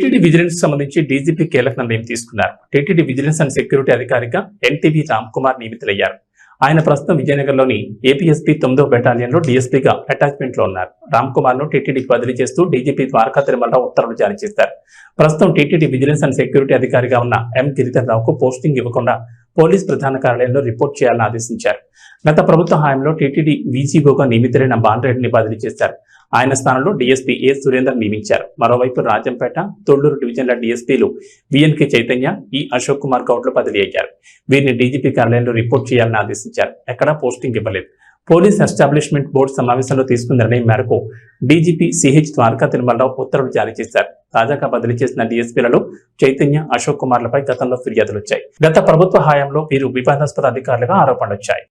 TTD vigilance సంబంధించి DGP కీలక నిర్ణయం తీసుకున్నారు. టీటీడీ విజిలెన్స్ అండ్ సెక్యూరిటీ అధికారిగా ఎన్టీవీ రామ్ కుమార్ నియమితులయ్యారు. ఆయన ప్రస్తుతం విజయనగరంలోని ఏపీఎస్పీ 9వ బెటాలియన్లో డీఎస్పీగా అటాచ్మెంట్ లో ఉన్నారు. రామ్ కుమార్ ను టీటీడీకి బదిలీ చేస్తూ డీజీపీ ద్వారకా తిరుమలరావు ఉత్తర్వులు జారీ చేశారు. ప్రస్తుతం టీటీడీ విజిలెన్స్ అండ్ సెక్యూరిటీ అధికారిగా ఉన్న ఎం గిరిధర్ రావుకు పోస్టింగ్ ఇవ్వకుండా పోలీస్ ప్రధాన కార్యాలయంలో రిపోర్ట్ చేయాలని ఆదేశించారు. గత ప్రభుత్వ హయాంలో టీటీడీ వీసీఓగా నియమితులైన బాలరెడ్డిని బదిలీ చేశారు. ఆయన స్థానంలో డీఎస్పీ ఏ సురేందర్ నియమించారు. మరోవైపు రాజంపేట, తొళ్లూరు డివిజన్ల డీఎస్పీలు విఎన్కే చైతన్య, ఈ అశోక్ కుమార్ గౌడ్లు బదిలీ అయ్యారు. వీరిని డీజీపీ కార్యాలయంలో రిపోర్ట్ చేయాలని ఆదేశించారు. ఎక్కడా పోస్టింగ్ ఇవ్వలేదు. పోలీస్ ఎస్టాబ్లిష్మెంట్ బోర్డు సమావేశంలో తీసుకున్న నిర్ణయం మేరకు డీజీపీ సిహెచ్ ద్వారకా తిరుమలరావు ఉత్తర్వులు జారీ చేశారు. తాజాగా బదిలీ చేసిన డీఎస్పీలలో చైతన్య, అశోక్ కుమార్లపై గతంలో ఫిర్యాదులు వచ్చాయి. గత ప్రభుత్వ హయాంలో వీరు వివాదాస్పద అధికారులుగా ఆరోపణలు వచ్చాయి.